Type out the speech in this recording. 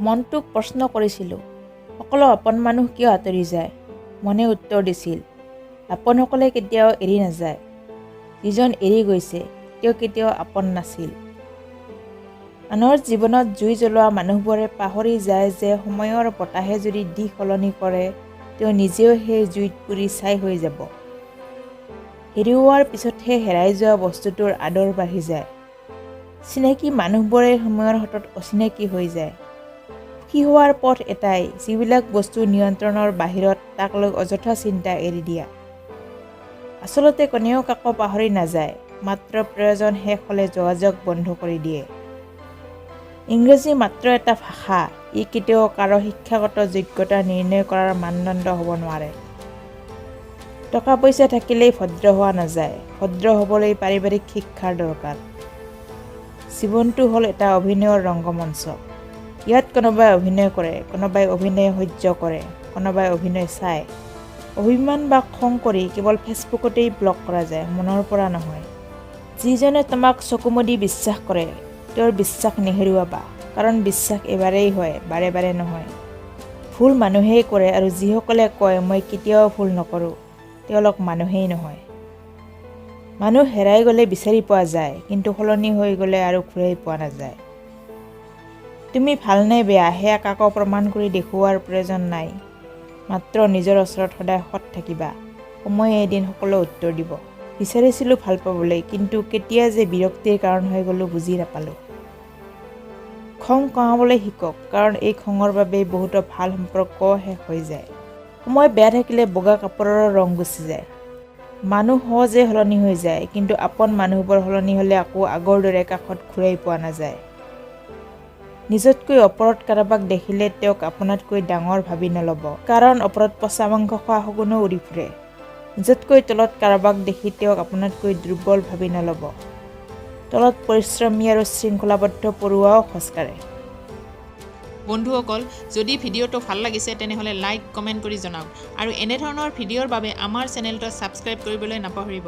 মনটোক প্ৰশ্ন কৰিছিলোঁ, সকলো আপন মানুহ কিয় আঁতৰি যায়? মনে উত্তৰ দিছিল, আপোনসকলে কেতিয়াও এৰি নাযায়। যিজন এৰি গৈছে তেওঁ কেতিয়াও আপন নাছিল। আনৰ জীৱনত জুই জ্বলোৱা মানুহবোৰে পাহৰি যায় যে সময়ৰ বতাহে যদি দিশ সলনি কৰে, তেওঁ নিজেও সেই জুইত পুৰি ছাই হৈ যাব। হেৰুওৱাৰ পিছতহে হেৰাই যোৱা বস্তুটোৰ আদৰ বাঢ়ি যায়। চিনাকি মানুহবোৰে সময়ৰ হাতত অচিনাকি হৈ যায়। সুখী হোৱাৰ পথ এটাই, যিবিলাক বস্তু নিয়ন্ত্ৰণৰ বাহিৰত তাক লৈ অযথা চিন্তা এৰি দিয়া। আচলতে কোনেও কাকো পাহৰি নাযায়, মাত্ৰ প্ৰয়োজন শেষ হ'লে যোগাযোগ বন্ধ কৰি দিয়ে। ইংৰাজী মাত্ৰ এটা ভাষা, ই কেতিয়াও কাৰো শিক্ষাগত যোগ্যতা নিৰ্ণয় কৰাৰ মানদণ্ড হ'ব নোৱাৰে। টকা পইচা থাকিলেই ভদ্ৰ হোৱা নাযায়, ভদ্ৰ হ'বলৈ পাৰিবাৰিক শিক্ষাৰ দৰকাৰ। জীৱনটো হ'ল এটা অভিনয়ৰ ৰংগমঞ্চ। ইয়াত কোনোবাই অভিনয় কৰে, কোনোবাই অভিনয় সহ্য কৰে, কোনোবাই অভিনয় চায়। অভিমান বা খং কৰি কেৱল ফেচবুকতেই ব্লক কৰা যায়, মনৰ পৰা নহয়। যিজনে তোমাক চকুমুদি বিশ্বাস কৰে, তেওঁৰ বিশ্বাস নেহেৰুৱাবা, কাৰণ বিশ্বাস এবাৰেই হয়, বাৰে বাৰে নহয়। ভুল মানুহেই কৰে আৰু যিসকলে কয় মই কেতিয়াও ভুল নকৰোঁ, তেওঁলোক মানুহেই নহয়। মানুহ হেৰাই গ'লে বিচাৰি পোৱা যায়, কিন্তু সলনি হৈ গ'লে আৰু ঘূৰাই পোৱা নাযায়। তুমি ভাল নে বেয়া সেয়া কাকো প্ৰমাণ কৰি দেখুওৱাৰ প্ৰয়োজন নাই, মাত্ৰ নিজৰ ওচৰত সদায় সৎ থাকিবা। সময়ে এদিন সকলো উত্তৰ দিব। বিচাৰিছিলোঁ ভাল পাবলৈ, কিন্তু কেতিয়া যে বিৰক্তিৰ কাৰণ হৈ গ'লো বুজি নাপালোঁ। খং কমাবলৈ শিকক, কাৰণ এই খঙৰ বাবেই বহুতো ভাল সম্পৰ্কও শেষ হৈ যায়। সময় বেয়া থাকিলে বগা কাপোৰৰ ৰং গুচি যায়। মানুহ সহজে সলনি হৈ যায়, কিন্তু আপন মানুহবোৰ সলনি হ'লে আকৌ আগৰ দৰে কাষত ঘূৰাই পোৱা নাযায়। নিজতকৈ ওপৰত কাৰোবাক দেখিলে তেওঁক আপোনাতকৈ ডাঙৰ ভাবি নল'ব, কাৰণ ওপৰত পচা মাংস খোৱা শগুনো উৰি ফুৰে। নিজতকৈ তলত কাৰোবাক দেখি তেওঁক আপোনাতকৈ দুৰ্বল ভাবি নল'ব। তলত পৰিশ্ৰমী আৰু শৃংখলাবদ্ধ পৰুৱাও খোজকাঢ়ে। বন্ধুসকল, যদি ভিডিঅ'টো ভাল লাগিছে তেনেহ'লে লাইক, কমেণ্ট কৰি জনাওক আৰু এনেধৰণৰ ভিডিঅ'ৰ বাবে আমাৰ চেনেলটো ছাবস্ক্ৰাইব কৰিবলৈ নাপাহৰিব।